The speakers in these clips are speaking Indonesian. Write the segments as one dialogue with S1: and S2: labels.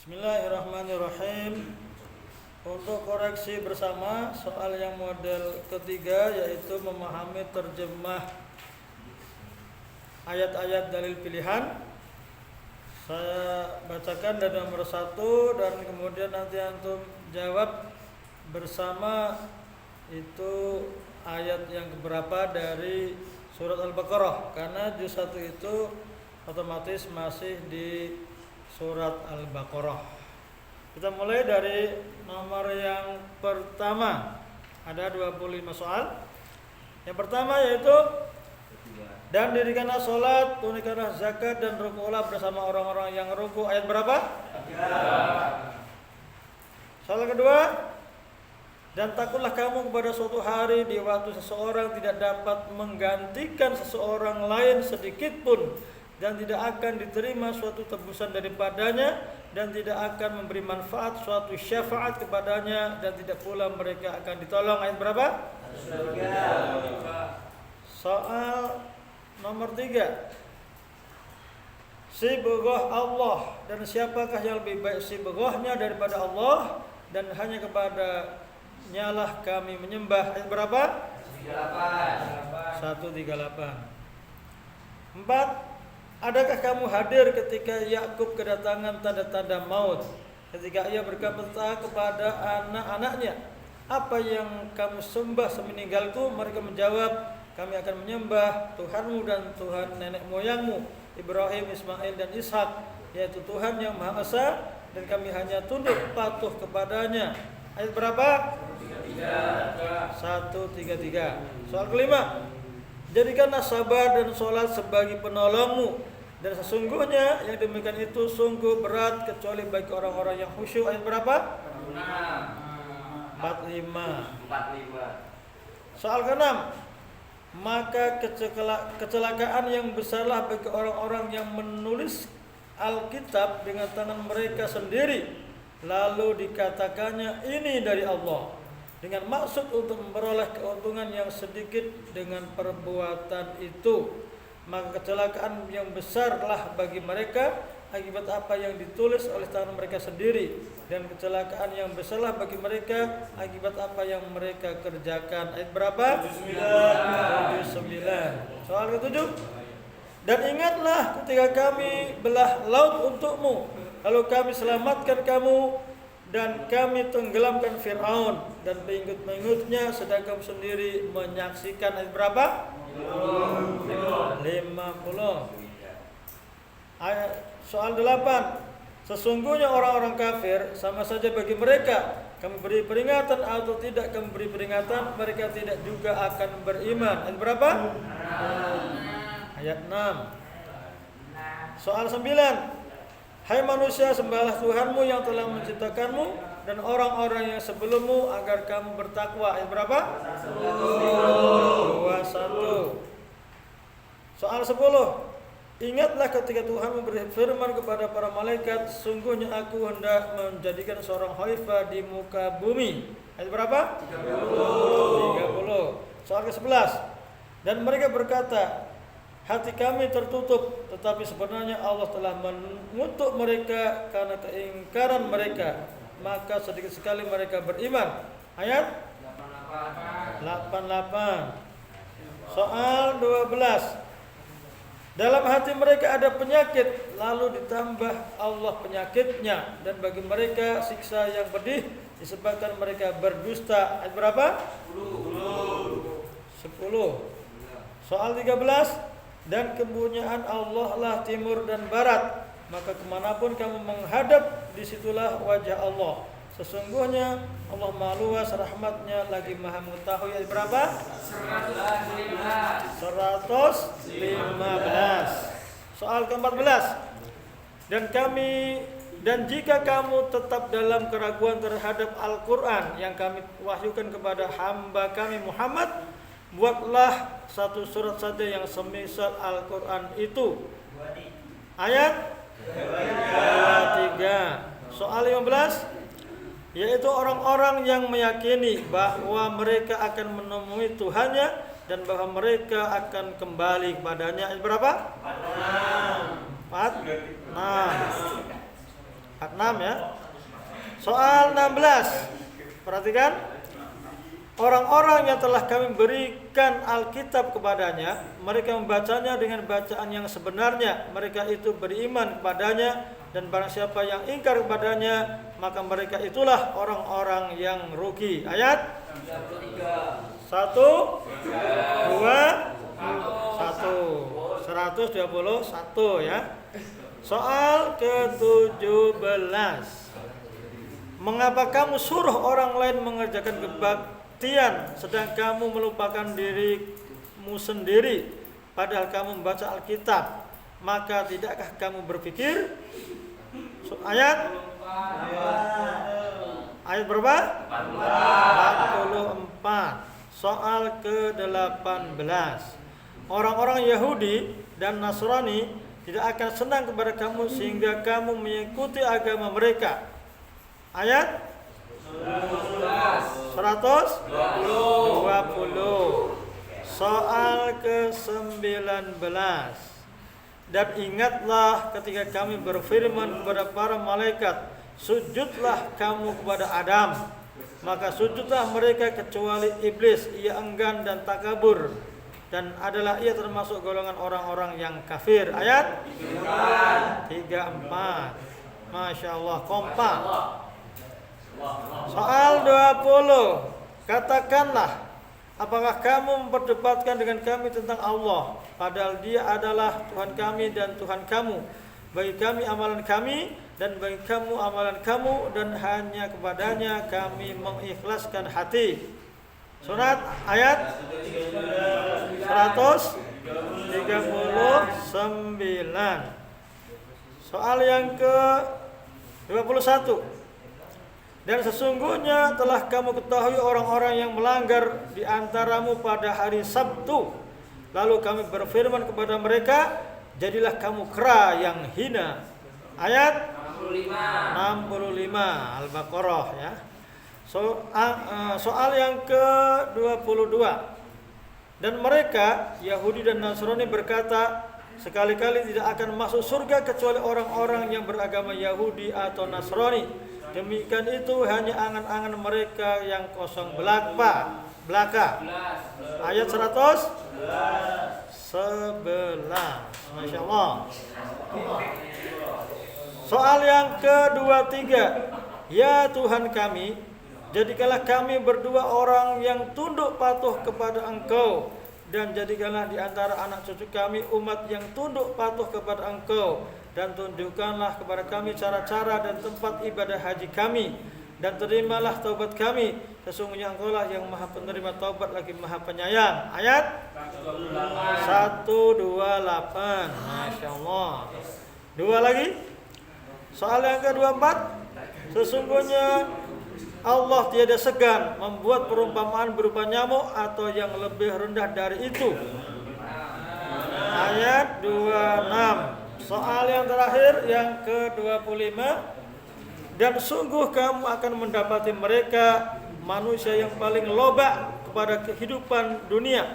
S1: Bismillahirrahmanirrahim. Untuk koreksi bersama soal yang model ketiga, yaitu memahami terjemah ayat-ayat dalil pilihan. Saya bacakan dari nomor 1 dan kemudian nanti antum jawab bersama itu ayat yang keberapa dari surat Al-Baqarah, karena juz 1 itu otomatis masih di surat Al-Baqarah. Kita mulai dari nomor yang pertama. Ada 25 soal. Yang pertama yaitu, dan dirikanlah sholat, tunaikanlah zakat, dan ruku'lah bersama orang-orang yang ruku'. Ayat berapa? 3. Soal kedua, dan takutlah kamu kepada suatu hari di waktu seseorang tidak dapat menggantikan seseorang lain sedikit pun, dan tidak akan diterima suatu tebusan daripadanya, dan tidak akan memberi manfaat suatu syafaat kepadanya, dan tidak pula mereka akan ditolong. Ayat berapa? Soal nomor 3. Sibghah Allah, dan siapakah yang lebih baik sibghahnya daripada Allah, dan hanya kepadanya lah kami menyembah. Ayat berapa? 138. 4. Adakah kamu hadir ketika Yakub kedatangan tanda-tanda maut, ketika ia berkata kepada anak-anaknya, apa yang kamu sembah semeninggalku? Mereka menjawab, kami akan menyembah Tuhanmu dan Tuhan nenek moyangmu Ibrahim, Ismail, dan Ishak, yaitu Tuhan yang Maha Esa, dan kami hanya tunduk patuh kepadanya. Ayat berapa? 133. Soal kelima, jadikanlah sabar dan sholat sebagai penolongmu, dan sesungguhnya yang demikian itu sungguh berat kecuali bagi orang-orang yang khusyuk. Ayat berapa? 45. Soal ke-6, maka kecelakaan yang besarlah bagi orang-orang yang menulis Alkitab dengan tangan mereka sendiri, lalu dikatakannya ini dari Allah, dengan maksud untuk memperoleh keuntungan yang sedikit dengan perbuatan itu. Maka kecelakaan yang besarlah bagi mereka akibat apa yang ditulis oleh tangan mereka sendiri, dan kecelakaan yang besarlah bagi mereka akibat apa yang mereka kerjakan. Ayat berapa? 79. Soal ke-7, dan ingatlah ketika kami belah laut untukmu, lalu kami selamatkan kamu, dan kami tenggelamkan Fir'aun dan pengikut-pengikutnya, sedang kamu sendiri menyaksikan. Ayat berapa? 50. Soal 8, sesungguhnya orang-orang kafir sama saja bagi mereka, kami beri peringatan atau tidak kami beri peringatan, mereka tidak juga akan beriman. Ayat berapa? Ayat 6. Soal 9, hai manusia, sembahlah Tuhanmu yang telah menciptakanmu dan orang-orang yang sebelummu agar kamu bertakwa. Ayat berapa? 21. Soal 10, ingatlah ketika Tuhanmu berfirman kepada para malaikat, sungguhnya aku hendak menjadikan seorang khalifah di muka bumi. Ayat berapa? 30. Soal ke-11, dan mereka berkata, hati kami tertutup, tetapi sebenarnya Allah telah mengutuk mereka karena keingkaran mereka, maka sedikit sekali mereka beriman. Ayat 88. Soal 12, dalam hati mereka ada penyakit, lalu ditambah Allah penyakitnya, dan bagi mereka siksa yang pedih disebabkan mereka berdusta. Ayat berapa? 10. Soal 13, dan kepunyaan Allah lah timur dan barat, maka kemanapun kamu menghadap, disitulah wajah Allah. Sesungguhnya Allah Maha Luas rahmatnya lagi Maha mengetahui. Ayat berapa? 115. Soal ke-14, dan jika kamu tetap dalam keraguan terhadap Al-Quran yang kami wahyukan kepada hamba kami Muhammad, buatlah satu surat saja yang semisal Al-Quran itu. Ayat 3. Soal 15, yaitu orang-orang yang meyakini bahwa mereka akan menemui Tuhannya dan bahwa mereka akan kembali kepadanya. Ayat berapa? 4. 46 ya. Soal 16. Perhatikan. Orang-orang yang telah kami berikan Alkitab kepadanya, mereka membacanya dengan bacaan yang sebenarnya, mereka itu beriman kepadanya, dan barang siapa yang ingkar kepadanya, maka mereka itulah orang-orang yang rugi. Ayat 1, 2, 1, 121 ya. Soal ke-17. Mengapa kamu suruh orang lain mengerjakan kebaktian sedang kamu melupakan dirimu sendiri, padahal kamu membaca Alkitab? Maka tidakkah kamu berpikir? Ayat berapa? 44. Soal ke-18. Orang-orang Yahudi dan Nasrani tidak akan senang kepada kamu sehingga kamu mengikuti agama mereka. Ayat 120. Soal ke-19. Dan ingatlah ketika kami berfirman kepada para malaikat, sujudlah kamu kepada Adam. Maka sujudlah mereka kecuali iblis, ia enggan dan takabur, dan adalah ia termasuk golongan orang-orang yang kafir. Ayat 34. Masya Allah, kompak. Soal 20. Katakanlah, apakah kamu memperdebatkan dengan kami tentang Allah, padahal Dia adalah Tuhan kami dan Tuhan kamu? Bagi kami amalan kami dan bagi kamu amalan kamu, dan hanya kepadanya kami mengikhlaskan hati. Surat ayat 139. Soal yang ke-21. Dan sesungguhnya telah kamu ketahui orang-orang yang melanggar di antaramu pada hari Sabtu. Lalu kami berfirman kepada mereka, jadilah kamu kera yang hina. Ayat 65 Al-Baqarah ya. Soal yang ke-22. Dan mereka Yahudi dan Nasrani berkata, sekali-kali tidak akan masuk surga kecuali orang-orang yang beragama Yahudi atau Nasrani. Demikian itu hanya angan-angan mereka yang kosong belaka. Ayat 111. Masya Allah. Soal yang ke-23. Ya Tuhan kami, jadikanlah kami berdua orang yang tunduk patuh kepada Engkau, dan jadikanlah di antara anak cucu kami umat yang tunduk patuh kepada Engkau, dan tunjukkanlah kepada kami cara-cara dan tempat ibadah haji kami, dan terimalah taubat kami, sesungguhnya Engkau-lah yang Maha Penerima taubat lagi Maha Penyayang. Ayat 128. Masya Allah. Dua lagi. Soal yang ke-24. Sesungguhnya Allah tiada segan membuat perumpamaan berupa nyamuk atau yang lebih rendah dari itu. Ayat 26. Soal yang terakhir yang ke-25. Dan sungguh kamu akan mendapati mereka manusia yang paling lobak kepada kehidupan dunia,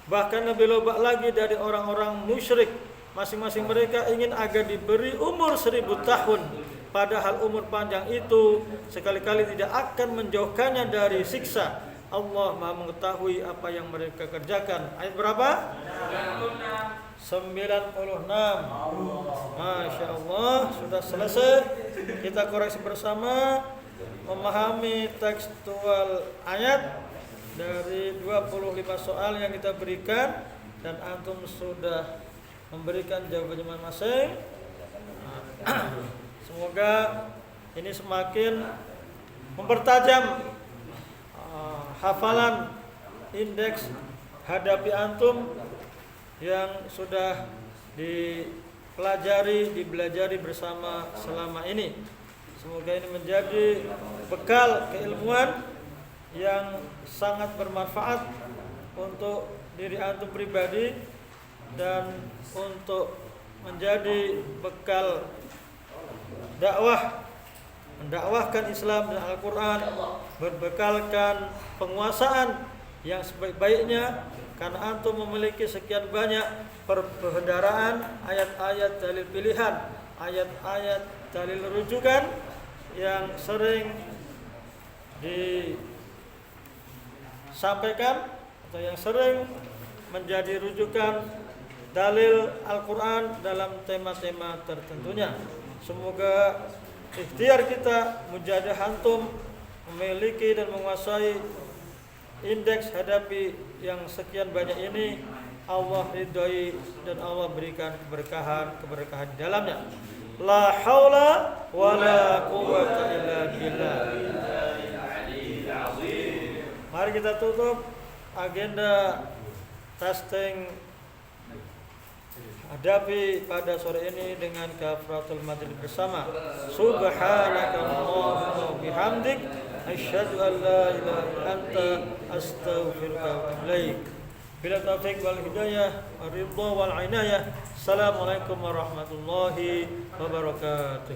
S1: bahkan lebih lobak lagi dari orang-orang musyrik. Masing-masing mereka ingin agar diberi umur 1000 tahun, padahal umur panjang itu sekali-kali tidak akan menjauhkannya dari siksa. Allah Maha mengetahui apa yang mereka kerjakan. Ayat berapa? 96. Masya Allah, sudah selesai. Kita koreksi bersama, memahami tekstual ayat dari 25 soal yang kita berikan, dan antum sudah memberikan jawabannya masing-masing. Semoga ini semakin mempertajam hafalan indeks hadapi antum yang sudah dibelajari bersama selama ini. Semoga ini menjadi bekal keilmuan yang sangat bermanfaat untuk diri antum pribadi dan untuk menjadi bekal dakwah, mendakwahkan Islam dan Al-Quran, berbekalkan penguasaan yang sebaik-baiknya, karena antum memiliki sekian banyak perbendaharaan, ayat-ayat dalil pilihan, ayat-ayat dalil rujukan yang sering disampaikan atau yang sering menjadi rujukan dalil Al-Quran dalam tema-tema tertentunya. Semoga ikhtiar kita, mujahadah antum memiliki dan menguasai indeks hadapi yang sekian banyak ini, Allah ridhoi dan Allah berikan keberkahan di dalamnya. La haula wala quwwata illa billah. Mari kita tutup agenda testing hadapi pada sore ini dengan kafaratul majlis bersama. Subhanaka Allahumma bihamdik asyhadu an la ilaha illa anta astaghfiruka wa atubu ilaik. Bila taufiq wal hidayah wal ridha wal inayah. Assalamualaikum warahmatullahi wabarakatuh.